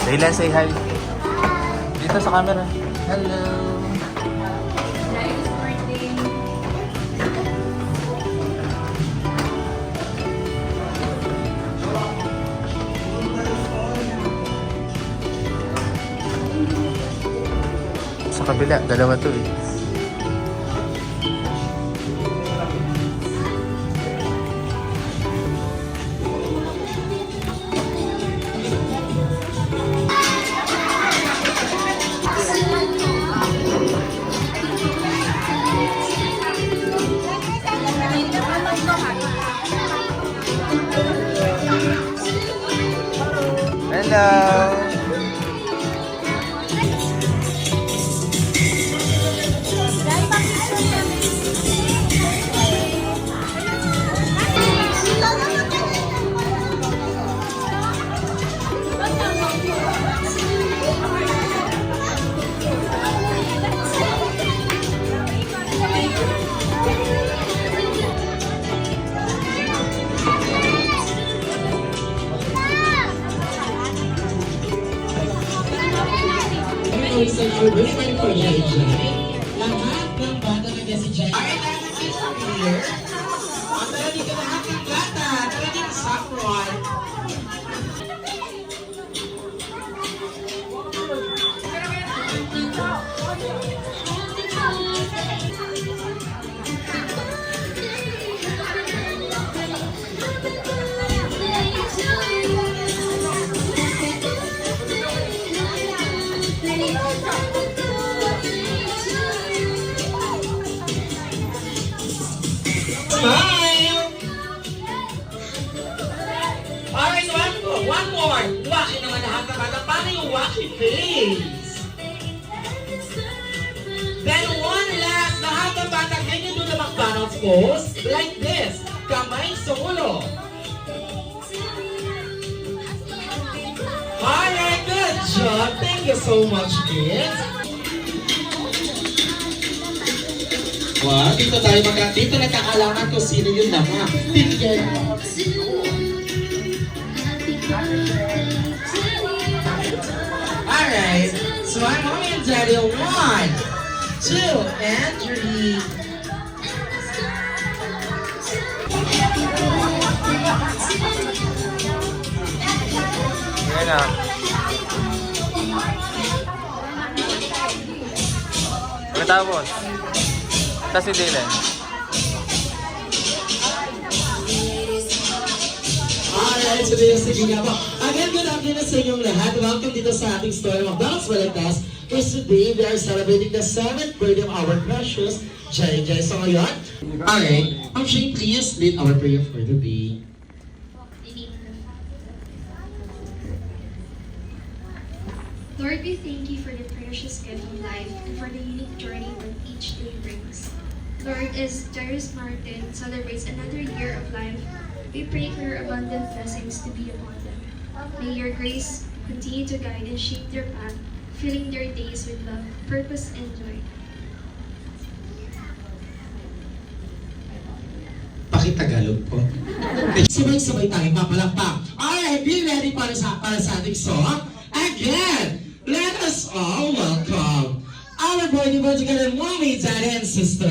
Daylan, say hi. Dito sa camera. Hello. Guys, birthday. Sa kabila, dalawa to eh. Hello. It's an arrangement for Jai Jai. Lahat ng bata na si Jai. Ay, nakakit sa here. Ang talagang ka lahat ng bata. Talagang saffron. Smile! Alright, one more. Washi naman lahat ng bata. Paano yung washi face? Then one last. Lahat ng bata, can you do the McDonald's pose? Like this. Kamay sa ulo. Alright, good job. Thank you so much, kids. Wow, dito nagkakalaman kung sino yung nama. Tingnan mo. Alright, so I'm mommy and daddy. 1, 2, and 3. Ayan na. Pagkatapos. Tapos si Daylan. Alright, so dito sige nga po. Again, good afternoon sa inyong lahat. Welcome dito sa ating story of McDonald's Balitas. Because today we are celebrating the 7th birthday of our precious Jai Jai. So ngayon, alright, Shane, please lead our prayer for the day. Lord, we thank you for the precious gift of life and for the unique journey that each day brings. Lord, as Jairus Martin celebrates another year of life, we pray for your abundant blessings to be upon them. May your grace continue to guide and shape their path, filling their days with love, purpose, and joy. Pakitagalog po. Sabay-sabay tayong papalakpak. Alright, be ready para sa ating song. Again, let us all welcome our birthday boy together, mommy, daddy, and sister.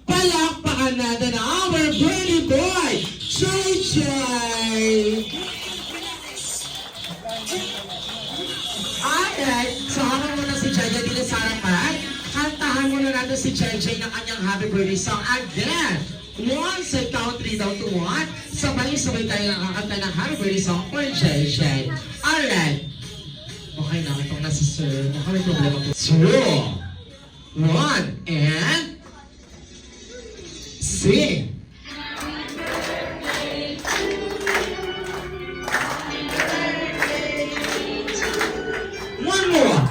Palakpakan natin our birthday boy, Jai Jai! Alright, so habang muna si Jai Jai dito sa harapan, kantahan muna natin si Jai Jai ng kanyang happy birthday song. Again, once I count 3 down to 1, sabay-sabay tayo nakakanta ng happy birthday song for Jai Jai. Alright. Okay na, itong nasa sir. Baka may problema po. 2, 1, and sing! One more!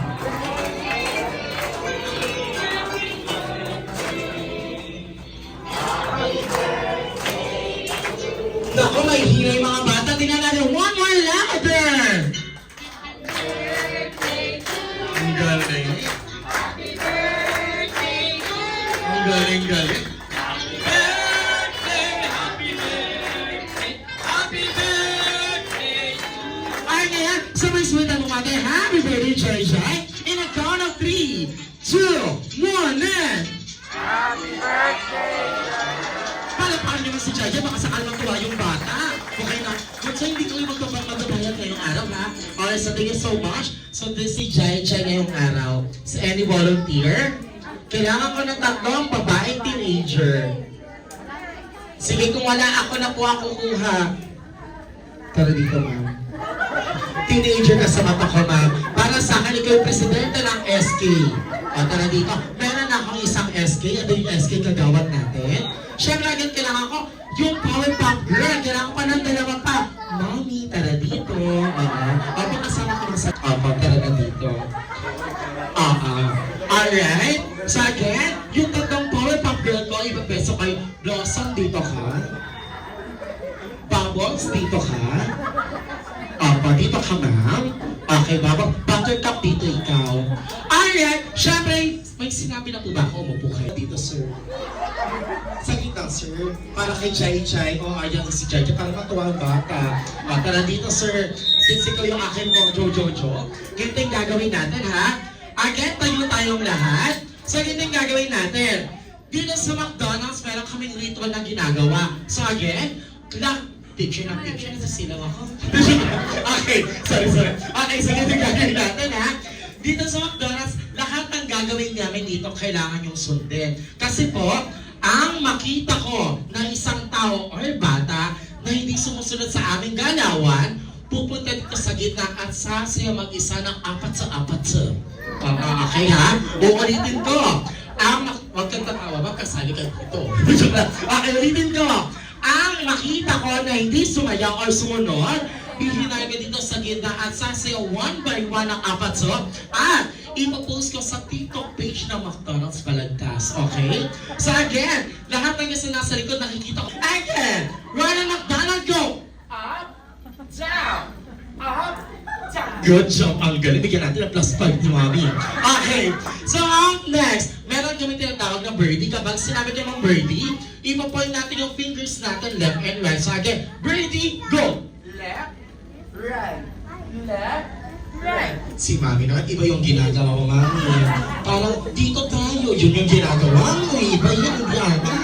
Naku, may hila yung mga bata. Tingnan natin. One more louder! Ang galing. Ang galing. Ay, ngayon, sabay-sabay tayo mga happy Jaja, baka sakal matuwa yung bata. Okay na. Kung sa hindi kayo magbabayad ngayong araw, ha? Okay, so thank you so much. So this si Jaja ngayong araw. So any volunteer? Kailangan ko ng tatlong babaeng teenager. Sige, kung wala ako na po ako kuha. Tara dito, ma'am. Teenager na sa mata ko, ma'am. Para sa akin, ikaw yung presidente ng SK. O, tara dito. Meron akong isang SK. Ano yung SK kagawad natin? Siyempre, agad kailangan ko yung Power Pop Girl. Kailangan ko pa ng dalawa pa. Mami, tara dito. Opo, kasama ko na sa... Opo, tara na dito. Alright. So again, yung tatlong Power Pop Girl ko, ipapeso kayo. Blossom, dito ka. Bubbles, dito ka. Opo, dito ka, ma'am. Okay, Bubbles. Buttercup, dito ikaw. Alright. Siyempre, may sinabi na po ba ako? Umupo kayo dito, sir. Sa gitna, sir. Para kay Chai Chai. O, ayan si Chai Chai. Para matuwa ang bata. O, tara dito, sir. Since ikaw yung akin mo, Jojo. Ganito yung gagawin natin, ha? Again, tayo tayong lahat. So, ganito yung gagawin natin. Dito sa McDonald's, meron kaming ritual na ginagawa. So, again, picture na silang ako. Okay, sorry. Okay, so ganito yung gagawin natin, ha? Dito sa McDonald's, lahat ng gagawin namin dito kailangan yung sundin. Kasi po, ang makita ko na isang tao or bata na hindi sumusunod sa aming galawan, pupunta dito sa gitna at sasaya mag-isa ng 4 sa 4. Okay ha? Uulitin ko. Huwag kang tatawa, magkasali ka dito. Okay, ulitin ko. Ang makita ko na hindi sumayaw or sumunod, hihinay ka dito sa gitna at sasayaw 1 by 1 ang 4. At ipopost ko sa TikTok page ng McDonald's Balagtas. Okay? So again, lahat ng gusto nasa likod nakikita ko. Again, run ang McDonald's, go! Up, down, up, down. Good job, ang galing. Bigyan natin ng +5 ni Mami. Okay, so next, meron kami tinatawag na birdie. Kapag sinabi ko ng birdie, ipapoint natin yung fingers natin left and right. So again, birdie, go! Left, right, left, right. Si Mami naman, iba yung ginagawa mo, Mami. Parang dito tayo, yun yung ginagawa mo. Iba yun, hindi amin.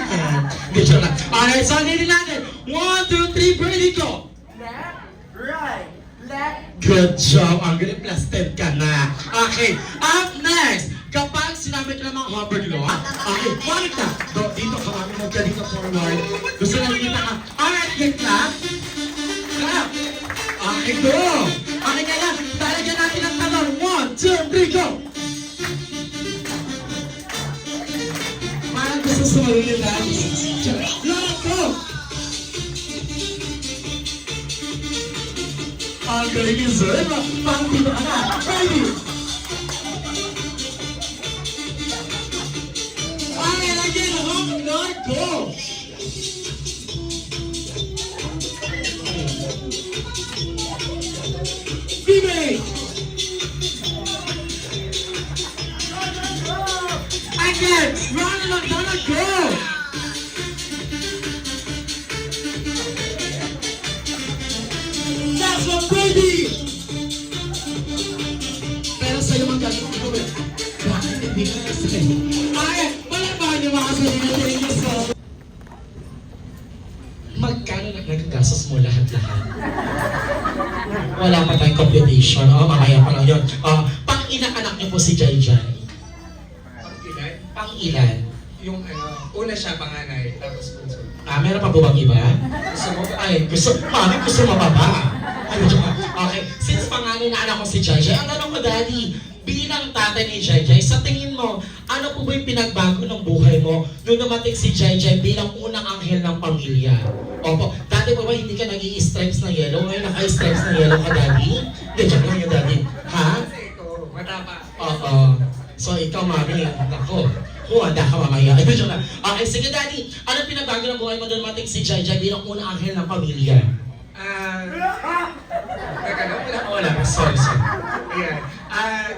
Dito na. Alright, so ulitin natin. 1, 2, 3, birdie, go! Left, right, left. Good job. Ang galing, +10 ka na. Okay, up next. Kapag sinabi ko ng mga hamburger, okay, balik na. Dito ka, Mami, magka dito forward. Gusto na kita ka. Alright, get clap. Clap. Okay, go! Okay, kaya talagyan natin ang talon. 1, 2, 3, go! Parang gusto sumalunin natin. Lahat, go! Ang galing ni Sir. Parang dito ka na. Ready! Okay, again, Lord, go! Again, run and McDonald, go! That's one, baby! Pero sa'yo mang gagawin ko eh. Bakit hindi ka kasi? Ay, wala ba niyo mga sarili niyo sa... Magkano nagkagastos mo lahat-lahat? Wala pa tayong computation. Mamaya pa lang yun. Pang-ilang-anak niyo po si Jai Jai. Pang-ilan? Pang-ilan? Yung una siya panganay, tapos bunso. Meron pa po bang iba? Gusto mo ba? Mami, gusto mababa. Okay, since panganay na anak ko si Jai Jai, ang tanong ko, Daddy, bilang tatay ni Jai Jai, sa tingin mo, ano po ba yung pinagbago ng buhay mo nung dumating si Jai Jai bilang unang anghel ng pamilya? Opo, dati po ba hindi ka nag-i-stripes na yellow? Ngayon naka-stripes na yellow ka, Daddy? Hindi, dyan lang yung Daddy. Ha? Kasi ito, matapa. Oo. So ikaw, Mami, nako. Handa ka mamaya. Okay, sige, Daddy. Ano pinagbago ng buhay mo nung dumating si Jai Jai bilang unang anghel ng pamilya? Teka lang, Wala pa, sorry. Ayan.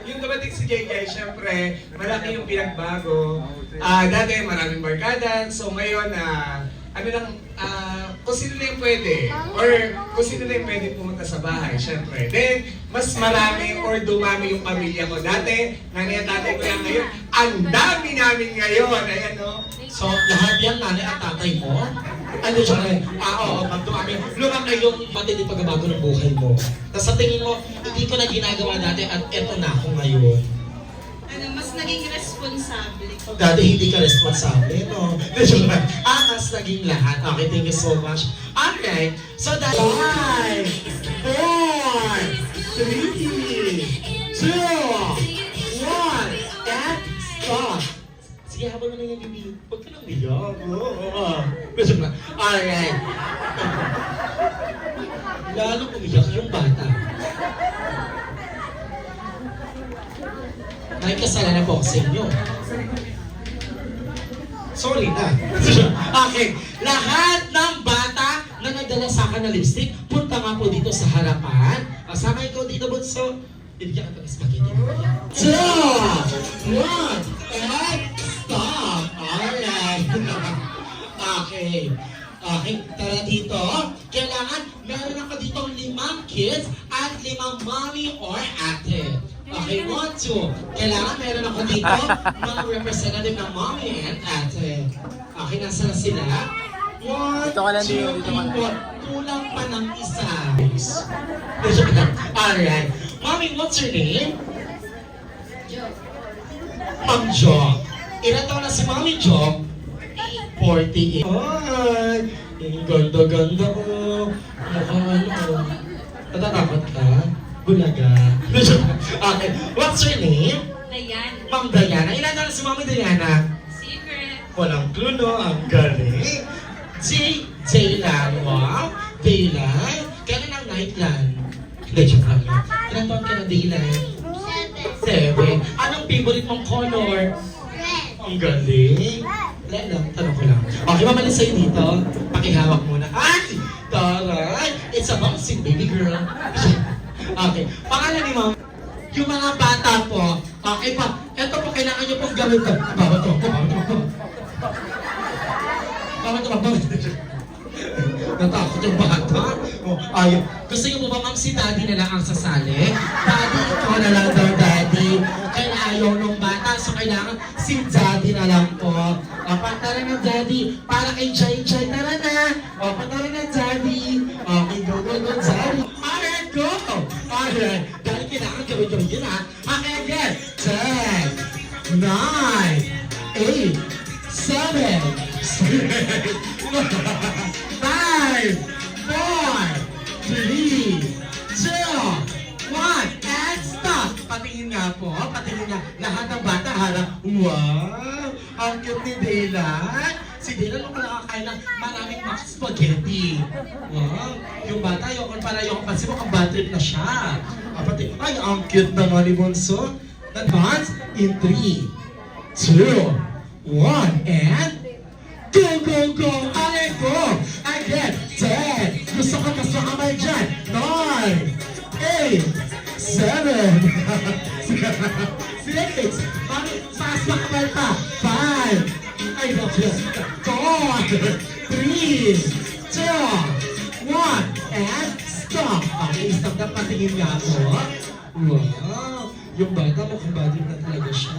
Yung dumating si JJ, syempre, malaki yung pinagbago. Dati maraming barkada, so ngayon, kung sino na yung pwede. Or kung sino na yung pwede pumunta sa bahay, syempre. Then, mas marami or dumami yung pamilya ko. Dati, nanay at tatay ko lang ngayon. Ang dami namin ngayon. Ayan, no? So, lahat yan, nanay at tatay mo? Ano siya rin? Oo, pagdumami. Lumaki yung matindi pagbabago ng buhay mo. Tapos sa tingin mo, hindi ko na ginagawa dati at eto na ako ngayon. Ano, mas naging responsable. Dati hindi ka responsable, no? Mas naging lahat. Okay, thank you so much. Alright, so that 5, 4, 3, 2, 1, and stop. Sige, habang na yung bibig. Huwag ka lang biyak. Alright. Lalo umiyak yung bata. May kasalanan po ako sa inyo. Sorry na. Okay, lahat ng bata na nagdala sa akin na lipstick, punta nga po dito sa harapan. Kasama ikaw dito, Bunso. Bibigyan ka ng spaghetti mo. 2, 1, and stop! Alright. Okay. Okay, tara dito. Kailangan meron ako dito 5 kids at 5 mommy or ate. Okay, 1, 2. Kailangan meron ako dito mga representative ng mommy and ate. Okay, nasa na sila? 1, Dito ka lang, 2, Dio. Dito ka lang. 3, 4. Kulang pa ng isa. Alright. Mommy, what's your name? Ma'am Jo. Ilan taon na si Mommy Jo? 48. Ay, ang ganda-ganda ko. Mukhang ano. Natatakot ka? Bulaga. Okay, what's your name? Dayan. Ma'am Diana. Ilan taon na si Mommy Diana? Secret. Walang clue, no? Ang galing. Jaylan. Wow. Daylan. Kailan ang Nightland? Hindi, joke lang yun. Ilan taon ka na, Daylan? 7. Anong favorite mong color? Ang galing. Wala lang, tanong ko lang. Okay, mamalis sa'yo dito. Pakihawak muna. Ay! Taray! It's a bouncing baby girl. Okay, pangalan ni Ma'am. Yung mga bata po, okay pa, eto po kailangan nyo pong gawin to. Bawat to, bawat to. Bawat to, bawat to. Natakot yung bata. Oh, ayun. Gusto nyo po ba, Ma'am, si Daddy na lang ang sasali? Daddy, ikaw na lang daw, Daddy. Kaya ayaw nung bata, so kailangan si Daddy na lang po. O, tara na, Daddy. Para kay Jai Jai, tara na. O, tara na, Daddy. Okay, go, go, go, Daddy. Alright, go. Alright. Dahil kailangan gawin yun, ha? Okay, again. 10, 9, 8, 7, 6, 5, 4, 3, 2, 1, and stop! Patingin nga po, patingin nga. Lahat ng bata harap. Wow! Ang cute ni Daylan. Si Daylan ang nakakain ng maraming max spaghetti. Wow! Yung bata, yung pansin mo, ang bad trip na siya. Pati, ay, ang cute naman ni Bonso. Advance in 3, 2, 1, and go, go, go! Ale, go! Again, 10. Gusto ka mas makamay dyan. 9, 8, 7, 6, mami, mas makamay pa. 5, ay, no, 4, 3, 2, 1, and stop! Okay, stop na patingin nga po. Wow! Yung bata, mukhang bad na talaga siya.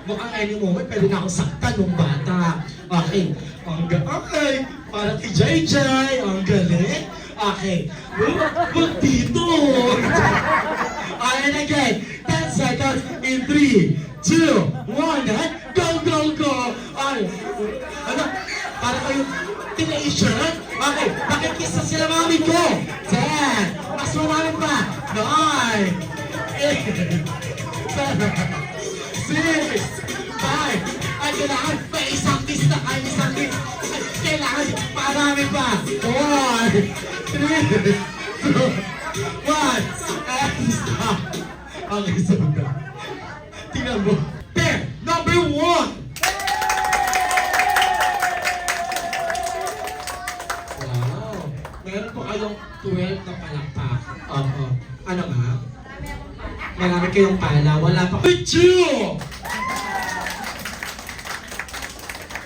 Mukhang any moment, pwede na akong saktan ng bata. Okay. Okay. Para kay Jai Jai. Ang galing. Okay. Huwag dito. And again. 10 seconds in 3, 2, 1, and go, go, go. Ay. Ano? Para kayong teenager? Okay. Nakikiss na sila mami ko. 10. Mas marami pa. 9. 8. 7, 6, 5, ay kailangan may isang kiss na kayo, isang kiss. Kailangan marami pa. 1, 3, 2, 1, and stop. Okay, so na. Tingnan mo. There, number 1. Wow. Meron po kayong 12 na palakpak. Oo. Ano nga? Marami kayong pala, wala pa. 2!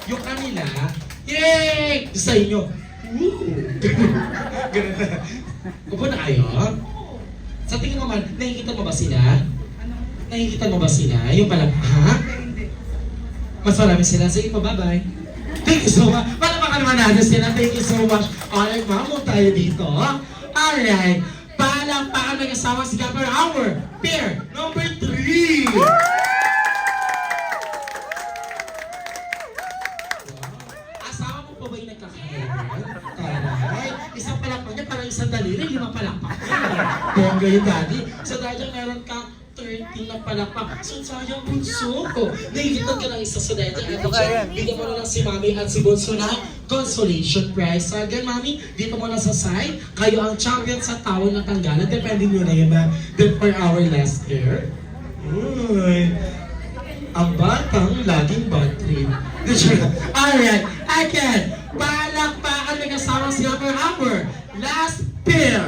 Yung kanila, yay! Sa inyo, woo! Ganun na. Upo na kayo. Sa tingin mo man, nakikita mo ba sila? Nakikita mo ba sila? Yung pala, ha? Mas marami sila. Sige po, bye-bye. Thank you so much. Palapakan naman natin sila. Thank you so much. Alright, mamo tayo dito. Alright. Palapakan ng asawa si Gabber Hour. Pair number 3. Asawa mo pa ba yung nagkakaroon? Alright. Isang palakpak niya, parang isang daliri, 5 palakpak. Bongga yung daddy. Sa daddy, meron ka 13 na palakpak. So, sayang bunso ko. Nailigtad ka ng isa sa daddy. Ito kaya, bigyan mo na lang si mami at si bunso na consolation prize. So, again, mami, dito mo na sa side. Kayo ang champion sa tawon na tanggalan. Depende nyo na yun na for our last year. Uy. Ang batang laging bad trip. Alright, again, palakpakan may kasama si Upper Upper. Last pair.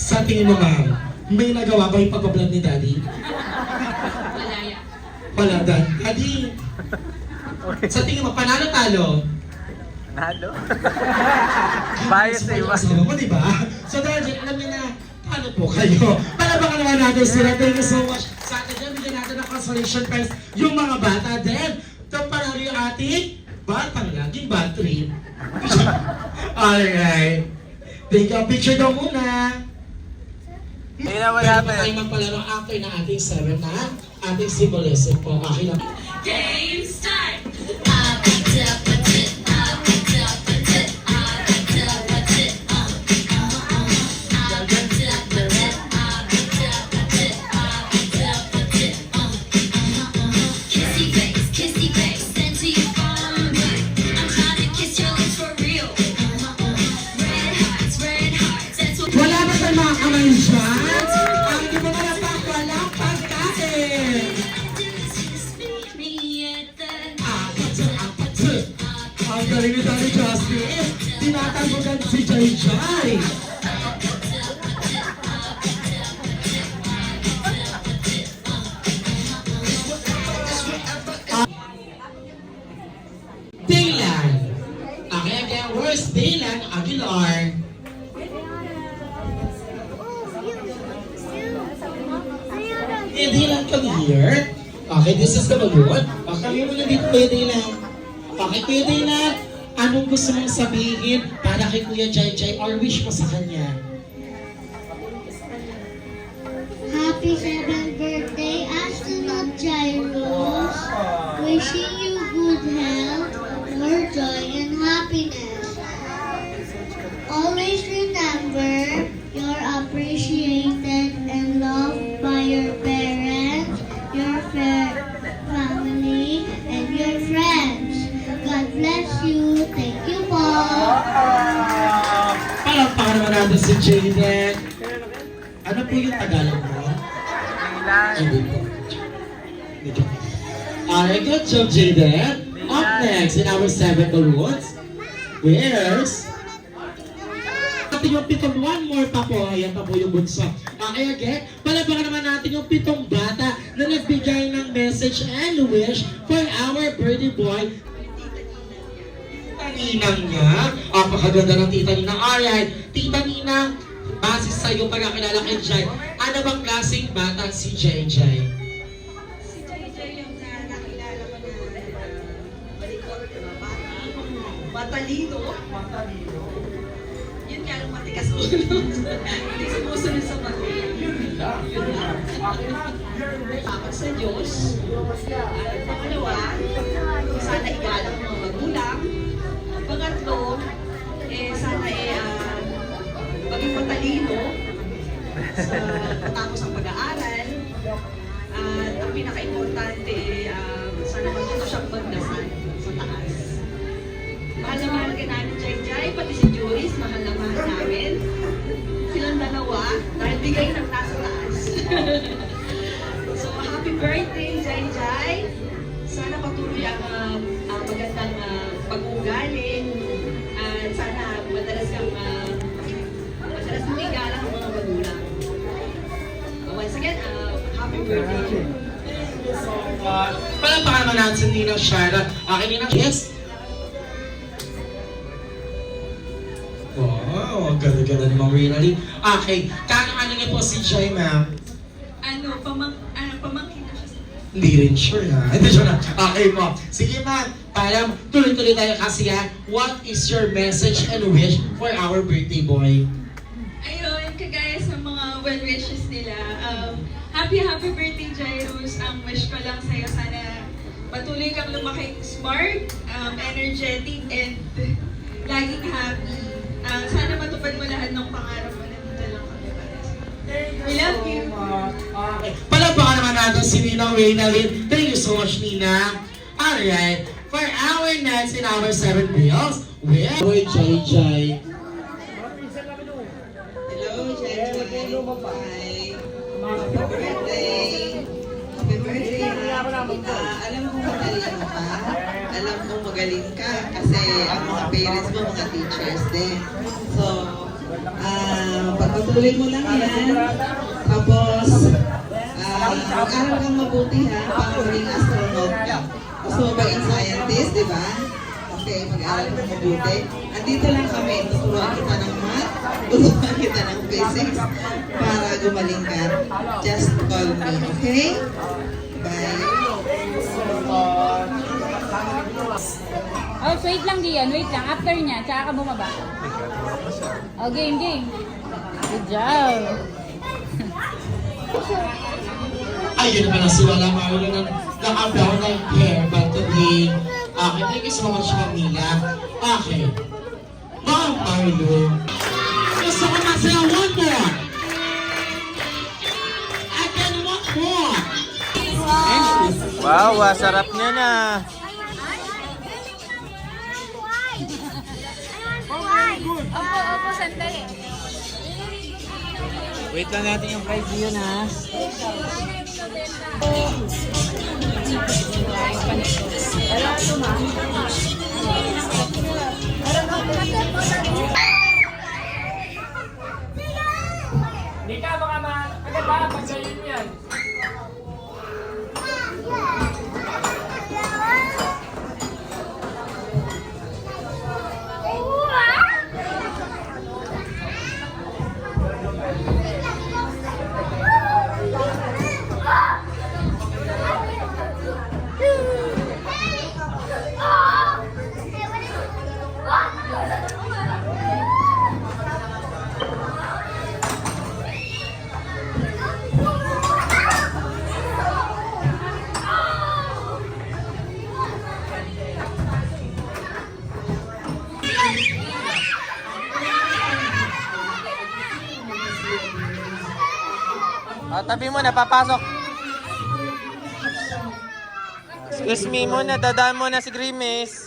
Sa tingin mo, ma'am, may nagawa ba yung pagbablog ni Daddy? Malaya. Wala, Daddy. Sa tingin mo, panalo-talo? Nalo? Bias eh. Asawa mo, di ba? So, Daddy, alam niyo na, paano po kayo? Palabakan naman natin sila. Thank you so much. Sa atin dyan, bigyan natin ng consolation prize yung mga bata din. Ito panalo yung ating batang laging bad trip. Alright. Take a picture daw muna. Tingnan mo Pwede natin. pa tayo magpalaro after na ating 7 na ating symbolism po. Okay na. Game start! Kissy face, send to your phone. I'm trying to kiss your lips for real. Red hearts, that's what. Wala ba tayong mga kamay dyan? Ang hindi mo malapak, walang pagkain. Apat. Ang galing ni Daddy Justin. Tinatanggol si Jai Jai. Dylan. Okay, again, where's Dylan Aguilar? Hey, Dylan, come here. Okay, this is the balloon. Okay, mo na dito, Kuya Dylan. Okay, Kuya Dylan, anong gusto mong sabihin para kay Kuya Jai Jai or wish mo sa kanya? Happy 7th birthday, astronaut Jairus. Wishing you good health, more joy, and happiness. Always remember you're appreciated and loved by your parents, your family, and your friends. God bless you. Thank you, Paul. Palakpakan naman natin si Jaden. Ano po yung Tagalog mo? Hindi po. Hindi po. Alright, good job, Jaden. Up next in our 7 balloons, where's natin yung 7, one more pa po. Ayan pa po yung bunso. Okay, again, palabakan naman natin yung 7 bata na nagbigay ng message and wish for our birthday boy. Tita Ninang niya. Apakaganda ng Tita Ninang. Alright, Tita Ninang, base sa iyong pagkakilala kay Jai, ano bang klaseng bata si Jai Jai? Si Jai Jai yung nakilala ko na balikot, matalino. Yun nga lang matikas ulo. Hindi sumusunod sa mati. Yun lang. Takot sa Diyos. At pangalawa, sana igalang mga magulang. Pangatlo, sana maging matalino sa patapos ang pag-aaral. At ang pinaka-importante, sana matuto siyang magdasal sa taas. Mahal na mahal ka namin, Jai Jai, pati si Juris, mahal na mahal namin. Silang dalawa, dahil bigay ng nasa taas. So, happy birthday, Jai Jai. Sana patuloy ang magandang pag-uugali. At sana madalas mong igalang ang mga magulang. Once again, happy birthday. you so much. Palagpakan naman natin si Ninang Charlotte. Okay, Ninang, yes? Wow, ang ganda-ganda ni Ma'am Rinalyn. Okay, ano niyo po si Joy, ma'am? Pamangkin ko siya sa Hindi rin sure ha. Hindi sure na. Okay po. Sige ma'am, parang tuloy-tuloy tayo kasi ha. What is your message and wish for our birthday boy? Ayun, kagaya sa mga well wishes nila. Happy birthday, Jairus. Ang wish ko lang sa'yo, sana patuloy kang lumaki smart, energetic, and laging happy. Sana matupad mo lahat ng pangarap mo. Nandito lang kami para sa'yo. We love you. Okay. Palagpakan naman natin si Ninang Rinalyn. Thank you so much, Nina. Alright, for our next in our 7 reels, we are JJ. Hello, Jensen. Hi. Happy birthday. Happy birthday. Alam ko magaling ka. Alam ko magaling ka kasi ang mga parents mo, mga teachers din. So, pagpatuloy mo lang yan. Tapos, mag-aral kang mabuti ha, para maging astronaut ka. Gusto mo maging scientist, di ba? Okay, mag-aral kang mabuti. Andito lang kami, tuturuan kita ng math, tuturuan kita ng physics, para gumaling ka. Just call me, okay? Bye. Oh, wait lang diyan, wait lang. After niya, tsaka ka bumaba. Oh, game. Good job. Ayun na pala si Wala Marlo ng naka-brown ng hair. But today, okay, thank you so much, Camila. Okay. Ma'am Marlo. Gusto ko masaya one more. Again, one more. Wow, sarap niya na. Opo, sandali. Wait lang natin yung prize yun ha. Hindi ka baka agad pag ganyan yan. O, tabi mo na, papasok. Excuse me muna, dadaan muna si Grimace.